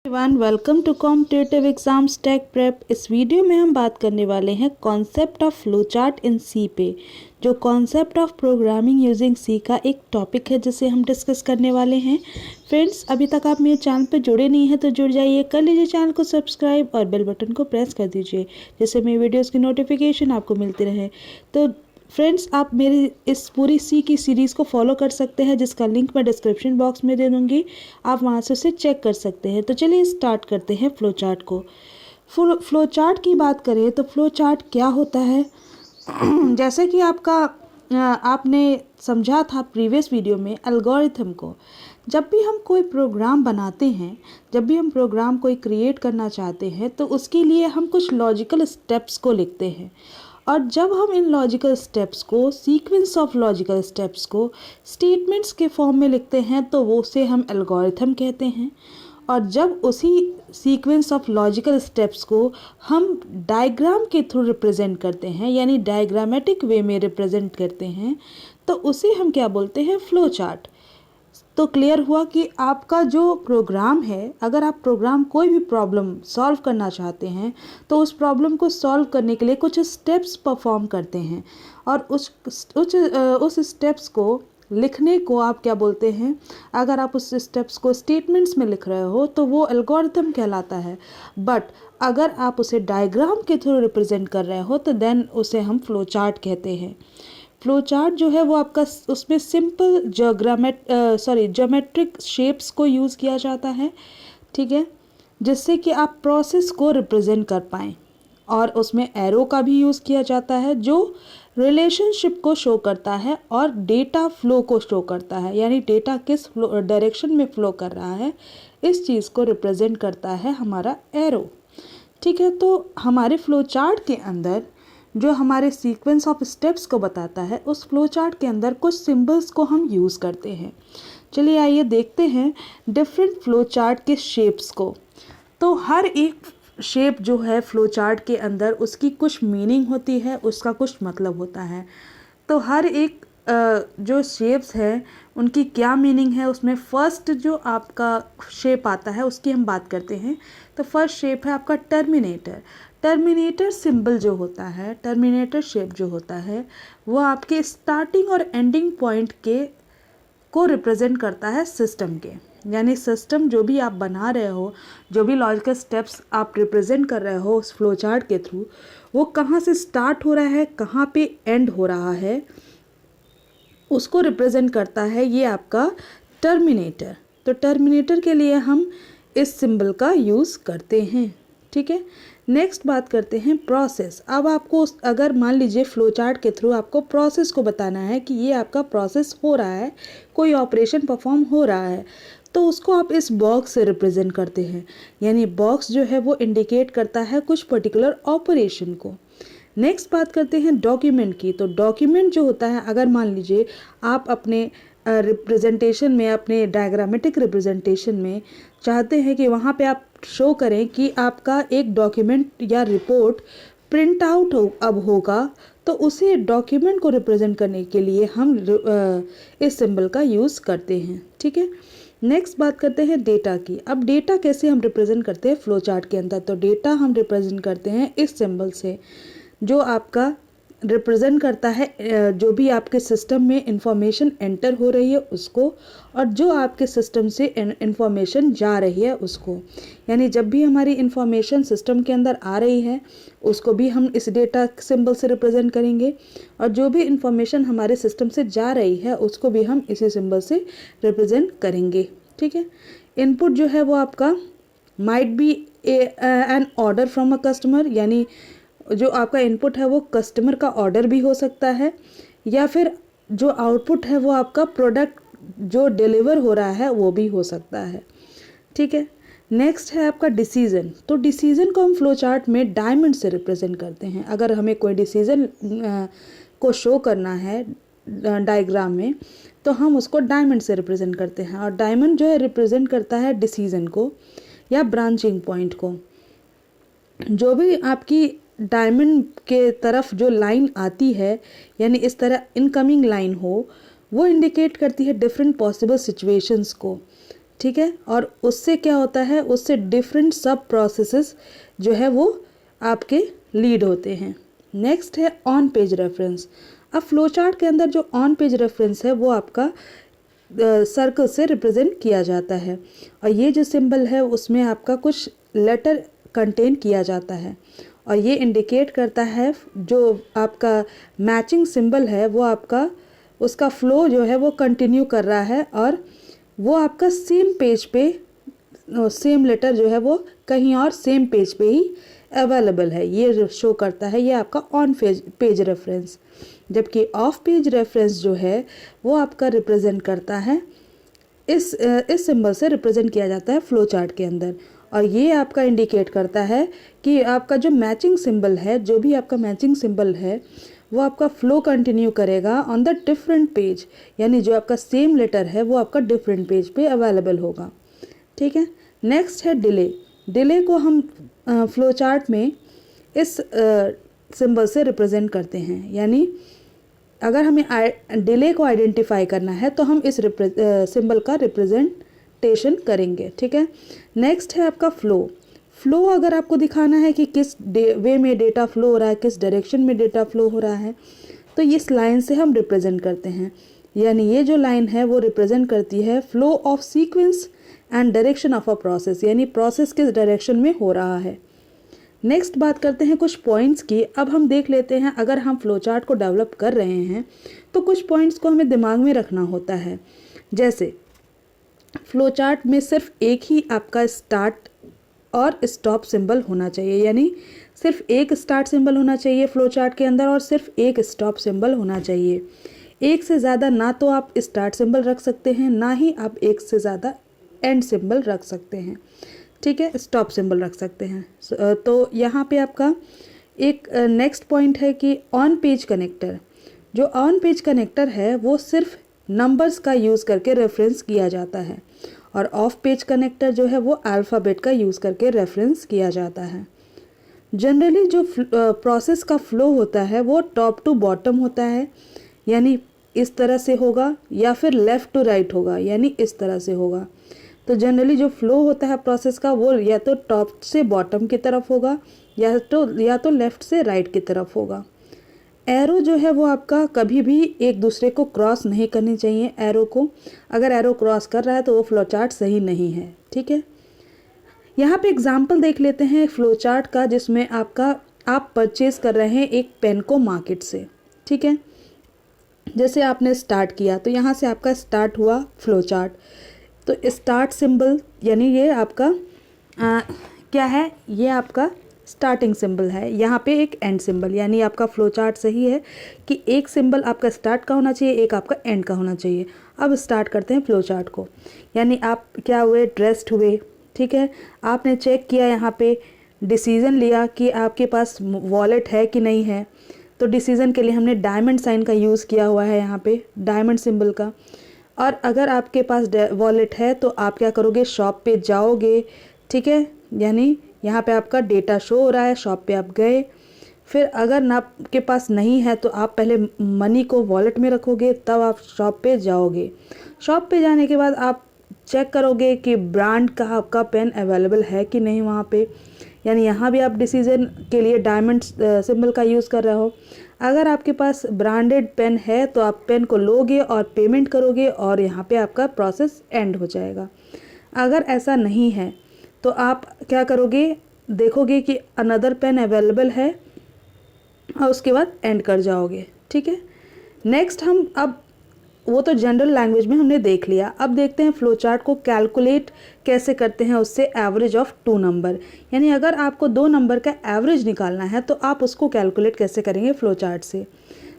Everyone, welcome to competitive exams tech prep. इस video में हम बात करने वाले हैं concept of flow chart in C पे, जो concept of programming using C का एक टॉपिक है जिसे हम डिस्कस करने वाले हैं। फ्रेंड्स, अभी तक आप मेरे चैनल पर जुड़े नहीं हैं तो जुड़ जाइए, कर लीजिए चैनल को सब्सक्राइब और बेल बटन को प्रेस कर दीजिए जिससे मेरी वीडियोज़ की नोटिफिकेशन आपको मिलती रहे। तो फ्रेंड्स, आप मेरी इस पूरी सी की सीरीज़ को फॉलो कर सकते हैं जिसका लिंक मैं डिस्क्रिप्शन बॉक्स में दे दूँगी, आप वहाँ से उसे चेक कर सकते हैं। तो चलिए स्टार्ट करते हैं फ्लो चार्ट को। फ्लो चार्ट की बात करें तो फ्लो चार्ट क्या होता है जैसे कि आपने समझा था प्रीवियस वीडियो में एल्गोरिथम को। जब भी हम कोई प्रोग्राम बनाते हैं, जब भी हम प्रोग्राम कोई क्रिएट करना चाहते हैं तो उसके लिए हम कुछ लॉजिकल स्टेप्स को लिखते हैं, और जब हम इन लॉजिकल स्टेप्स को, सीक्वेंस ऑफ लॉजिकल स्टेप्स को स्टेटमेंट्स के फॉर्म में लिखते हैं तो वो उसे हम एल्गोरिथम कहते हैं। और जब उसी सीक्वेंस ऑफ लॉजिकल स्टेप्स को हम डायग्राम के थ्रू रिप्रेजेंट करते हैं, यानी डायग्रामेटिक वे में रिप्रेजेंट करते हैं, तो उसे हम क्या बोलते हैं? Flow chart. तो क्लियर हुआ कि आपका जो प्रोग्राम है, अगर आप प्रोग्राम कोई भी प्रॉब्लम सॉल्व करना चाहते हैं तो उस प्रॉब्लम को सॉल्व करने के लिए कुछ स्टेप्स परफॉर्म करते हैं, और उस स्टेप्स को लिखने को आप क्या बोलते हैं? अगर आप उस स्टेप्स को स्टेटमेंट्स में लिख रहे हो तो वो एल्गोरिथम कहलाता है, बट अगर आप उसे डायग्राम के थ्रू रिप्रेजेंट कर रहे हो तो देन उसे हम फ्लो चार्ट कहते हैं। फ्लो चार्ट जो है वो आपका, उसमें सिंपल ज्योमेट्रिक शेप्स को यूज़ किया जाता है, ठीक है, जिससे कि आप प्रोसेस को रिप्रेजेंट कर पाएँ। और उसमें एरो का भी यूज़ किया जाता है जो रिलेशनशिप को शो करता है और डेटा फ्लो को शो करता है, यानी डेटा किस डायरेक्शन में फ्लो कर रहा है, इस चीज़ को रिप्रेजेंट करता है हमारा एरो, ठीक है। तो हमारे फ्लो चार्ट के अंदर जो हमारे सीक्वेंस ऑफ स्टेप्स को बताता है, उस फ्लो चार्ट के अंदर कुछ सिंबल्स को हम यूज़ करते हैं। चलिए आइए देखते हैं डिफरेंट फ्लो चार्ट के शेप्स को। तो हर एक शेप जो है फ्लो चार्ट के अंदर, उसकी कुछ मीनिंग होती है, उसका कुछ मतलब होता है। तो हर एक जो शेप्स है उनकी क्या मीनिंग है, उसमें फर्स्ट जो आपका शेप आता है उसकी हम बात करते हैं। तो फर्स्ट शेप है आपका टर्मिनेटर। टर्मिनेटर सिंबल जो होता है, टर्मिनेटर शेप जो होता है, वो आपके स्टार्टिंग और एंडिंग पॉइंट को रिप्रेजेंट करता है सिस्टम के, यानी सिस्टम जो भी आप बना रहे हो, जो भी लॉजिकल स्टेप्स आप रिप्रेजेंट कर रहे हो उस फ्लो चार्ट के थ्रू, वो कहाँ से स्टार्ट हो रहा है, कहाँ पे एंड हो रहा है, उसको रिप्रेजेंट करता है ये आपका टर्मिनेटर। तो टर्मिनेटर के लिए हम इस सिंबल का यूज़ करते हैं, ठीक है। नेक्स्ट बात करते हैं प्रोसेस। अब आपको अगर मान लीजिए फ्लो चार्ट के थ्रू आपको प्रोसेस को बताना है कि ये आपका प्रोसेस हो रहा है, कोई ऑपरेशन परफॉर्म हो रहा है, तो उसको आप इस बॉक्स से रिप्रेजेंट करते हैं, यानी बॉक्स जो है वो इंडिकेट करता है कुछ पर्टिकुलर ऑपरेशन को। नेक्स्ट बात करते हैं डॉक्यूमेंट की। तो डॉक्यूमेंट जो होता है, अगर मान लीजिए आप अपने रिप्रेजेंटेशन में, अपने डायग्रामेटिक रिप्रेजेंटेशन में चाहते हैं कि वहाँ पे आप शो करें कि आपका एक डॉक्यूमेंट या रिपोर्ट प्रिंट आउट अब होगा, तो उसे डॉक्यूमेंट को रिप्रेजेंट करने के लिए हम इस सिंबल का यूज़ करते हैं, ठीक है। नेक्स्ट बात करते हैं डेटा की। अब डेटा कैसे हम रिप्रेजेंट करते हैं फ्लो चार्ट के अंदर? तो डेटा हम रिप्रेजेंट करते हैं इस सिंबल से, जो आपका रिप्रेजेंट करता है जो भी आपके सिस्टम में इंफॉर्मेशन एंटर हो रही है उसको, और जो आपके सिस्टम से इंफॉर्मेशन जा रही है उसको, यानी जब भी हमारी इंफॉर्मेशन सिस्टम के अंदर आ रही है उसको भी हम इस डेटा सिंबल से रिप्रेजेंट करेंगे, और जो भी इंफॉर्मेशन हमारे सिस्टम से जा रही है उसको भी हम इसी सिंबल से रिप्रेजेंट करेंगे, ठीक है। इनपुट जो है वो आपका might be an order from a customer, यानी जो आपका इनपुट है वो कस्टमर का ऑर्डर भी हो सकता है, या फिर जो आउटपुट है वो आपका प्रोडक्ट जो डिलीवर हो रहा है वो भी हो सकता है, ठीक है। नेक्स्ट है आपका डिसीज़न। तो डिसीज़न को हम फ्लो चार्ट में डायमंड से रिप्रेजेंट करते हैं। अगर हमें कोई डिसीज़न को शो करना है डायग्राम में तो हम उसको डायमंड से रिप्रेजेंट करते हैं, और डायमंड जो है रिप्रेजेंट करता है डिसीज़न को या ब्रांचिंग पॉइंट को। जो भी आपकी डायमंड के तरफ जो लाइन आती है, यानी इस तरह इनकमिंग लाइन हो, वो इंडिकेट करती है डिफरेंट पॉसिबल सिचुएशंस को, ठीक है। और उससे क्या होता है, उससे डिफरेंट सब प्रोसेसेस जो है वो आपके लीड होते हैं। नेक्स्ट है ऑन पेज रेफरेंस। अब फ्लो चार्ट के अंदर जो ऑन पेज रेफरेंस है वो आपका सर्कल से रिप्रेजेंट किया जाता है, और ये जो सिंबल है उसमें आपका कुछ लेटर कंटेन किया जाता है, और ये इंडिकेट करता है जो आपका मैचिंग सिंबल है वो आपका उसका फ्लो जो है वो कंटिन्यू कर रहा है, और वो आपका सेम पेज पे सेम लेटर जो है वो कहीं और सेम पेज पे ही अवेलेबल है, ये शो करता है। ये आपका ऑन पेज रेफरेंस। जबकि ऑफ पेज रेफरेंस जो है वो आपका रिप्रेजेंट करता है इस सिंबल से रिप्रेजेंट किया जाता है फ्लो चार्ट के अंदर, और ये आपका इंडिकेट करता है कि आपका जो मैचिंग सिंबल है, जो भी आपका मैचिंग सिंबल है वो आपका फ्लो कंटिन्यू करेगा ऑन द डिफरेंट पेज, यानी जो आपका सेम लेटर है वो आपका डिफरेंट पेज पे अवेलेबल होगा। ठीक है। नेक्स्ट है डिले। डिले को हम फ्लो चार्ट में इस सिंबल से रिप्रेजेंट करते हैं, यानी अगर हमें डिले को आइडेंटिफाई करना है तो हम इस सिंबल का रिप्रेजेंटेशन करेंगे। ठीक है। नेक्स्ट है आपका फ्लो। फ्लो अगर आपको दिखाना है कि किस वे में डेटा फ्लो हो रहा है, किस डायरेक्शन में डेटा फ्लो हो रहा है, तो इस लाइन से हम रिप्रेजेंट करते हैं, यानी ये जो लाइन है वो रिप्रेजेंट करती है flow of sequence and direction of a process, यानी प्रोसेस किस डायरेक्शन में हो रहा है। नेक्स्ट बात करते हैं कुछ पॉइंट्स की। अब हम देख लेते हैं, अगर हम फ्लो चार्ट को डेवलप कर रहे हैं तो कुछ पॉइंट्स को हमें दिमाग में रखना होता है। जैसे फ्लो चार्ट में सिर्फ एक ही आपका स्टार्ट और स्टॉप सिंबल होना चाहिए, यानी सिर्फ एक स्टार्ट सिंबल होना चाहिए फ्लो चार्ट के अंदर और सिर्फ एक स्टॉप सिंबल होना चाहिए। एक से ज़्यादा ना तो आप स्टार्ट सिंबल रख सकते हैं, ना ही आप एक से ज़्यादा एंड सिंबल रख सकते हैं। ठीक है, स्टॉप सिंबल रख सकते हैं। तो यहाँ पे आपका एक नेक्स्ट पॉइंट है कि ऑन पेज कनेक्टर। जो ऑन पेज कनेक्टर है वो सिर्फ नंबर्स का यूज़ करके रेफरेंस किया जाता है, और ऑफ पेज कनेक्टर जो है वो अल्फ़ाबेट का यूज़ करके रेफरेंस किया जाता है। जनरली जो प्रोसेस का फ्लो होता है वो टॉप टू बॉटम होता है, यानी इस तरह से होगा, या फिर लेफ़्ट टू राइट होगा, यानी इस तरह से होगा। तो जनरली जो फ्लो होता है प्रोसेस का वो या तो टॉप से बॉटम की तरफ होगा, या तो लेफ़्ट से राइट की तरफ होगा। एरो जो है वो आपका कभी भी एक दूसरे को क्रॉस नहीं करनी चाहिए। एरो को अगर एरो क्रॉस कर रहा है तो वो फ्लो चार्ट सही नहीं है। ठीक है। यहाँ पे एग्जांपल देख लेते हैं फ्लो चार्ट का, जिसमें आप परचेज़ कर रहे हैं एक पेन को मार्केट से। ठीक है। जैसे आपने स्टार्ट किया तो यहाँ से आपका स्टार्ट हुआ फ्लो चार्ट। तो स्टार्ट सिंबल यानी ये आपका क्या है, ये आपका स्टार्टिंग सिंबल है। यहाँ पे एक एंड सिंबल, यानी आपका फ्लो चार्ट सही है कि एक सिंबल आपका स्टार्ट का होना चाहिए, एक आपका एंड का होना चाहिए। अब स्टार्ट करते हैं फ्लो चार्ट को, यानी आप क्या हुए, ड्रेस्ड हुए। ठीक है। आपने चेक किया, यहाँ पे डिसीज़न लिया कि आपके पास वॉलेट है कि नहीं है, तो डिसीज़न के लिए हमने डायमंड साइन का यूज़ किया हुआ है, यहाँ पे डायमंड सिंबल का। और अगर आपके पास वॉलेट है तो आप क्या करोगे, शॉप पे जाओगे। ठीक है, यानी यहाँ पे आपका डेटा शो हो रहा है, शॉप पे आप गए। फिर अगर ना आपके पास नहीं है तो आप पहले मनी को वॉलेट में रखोगे, तब आप शॉप पे जाओगे। शॉप पे जाने के बाद आप चेक करोगे कि ब्रांड का आपका पेन अवेलेबल है कि नहीं वहाँ पे, यानी यहाँ भी आप डिसीजन के लिए डायमंड सिंबल का यूज़ कर रहे हो। अगर आपके पास ब्रांडेड पेन है तो आप पेन को लोगे और पेमेंट करोगे, और यहाँ पे आपका प्रोसेस एंड हो जाएगा। अगर ऐसा नहीं है तो आप क्या करोगे, देखोगे कि अनदर पेन अवेलेबल है और उसके बाद एंड कर जाओगे। ठीक है। नेक्स्ट हम अब वो तो जनरल लैंग्वेज में हमने देख लिया। अब देखते हैं फ्लो चार्ट को कैलकुलेट कैसे करते हैं उससे एवरेज ऑफ 2 नंबर, यानी अगर आपको 2 नंबर का एवरेज निकालना है तो आप उसको कैलकुलेट कैसे करेंगे फ्लो चार्ट से।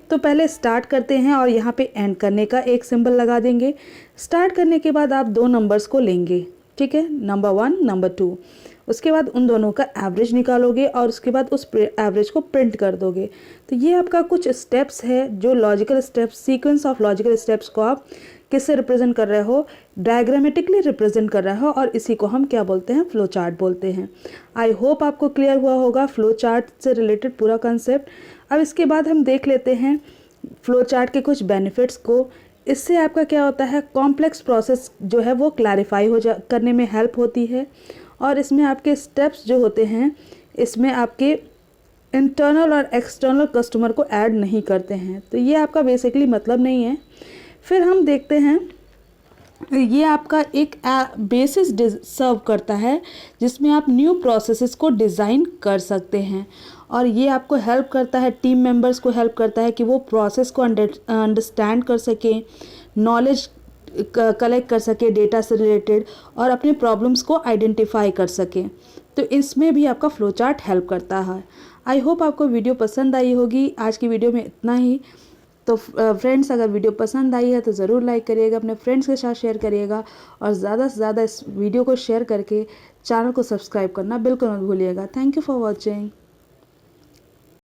तो पहले स्टार्ट करते हैं और यहाँ पे एंड करने का एक सिंबल लगा देंगे। स्टार्ट करने के बाद आप 2 नंबर्स को लेंगे। ठीक है, नंबर 1 नंबर 2। उसके बाद उन दोनों का एवरेज निकालोगे और उसके बाद उस एवरेज को प्रिंट कर दोगे। तो ये आपका कुछ स्टेप्स है, जो logical steps, sequence of logical steps को आप किससे रिप्रेजेंट कर रहे हो, डायग्रामेटिकली रिप्रेजेंट कर रहे हो, और इसी को हम क्या बोलते हैं, फ्लो चार्ट बोलते हैं। आई होप आपको क्लियर हुआ होगा फ्लो चार्ट से रिलेटेड पूरा कंसेप्ट। अब इसके बाद हम देख लेते हैं फ्लो चार्ट के कुछ बेनिफिट्स को। इससे आपका क्या होता है, कॉम्प्लेक्स प्रोसेस जो है वो क्लैरिफाई करने में हेल्प होती है। और इसमें आपके स्टेप्स जो होते हैं, इसमें आपके इंटरनल और एक्सटर्नल कस्टमर को ऐड नहीं करते हैं। तो ये आपका बेसिकली मतलब नहीं है। फिर हम देखते हैं, ये आपका एक बेसिस सर्व करता है जिसमें आप न्यू प्रोसेसेस को डिज़ाइन कर सकते हैं। और ये आपको हेल्प करता है, टीम मेंबर्स को हेल्प करता है कि वो प्रोसेस को अंडरस्टैंड कर सकें, नॉलेज कलेक्ट कर सके डेटा से रिलेटेड, और अपने प्रॉब्लम्स को आइडेंटिफाई कर सकें। तो इसमें भी आपका फ्लो चार्ट हेल्प करता है। आई होप आपको वीडियो पसंद आई होगी। आज की वीडियो में इतना ही। तो फ्रेंड्स, अगर वीडियो पसंद आई है तो ज़रूर लाइक करिएगा, अपने फ्रेंड्स के साथ शेयर करिएगा, और ज़्यादा से ज़्यादा इस वीडियो को शेयर करके चैनल को सब्सक्राइब करना बिल्कुल मत भूलिएगा। Thank you for watching.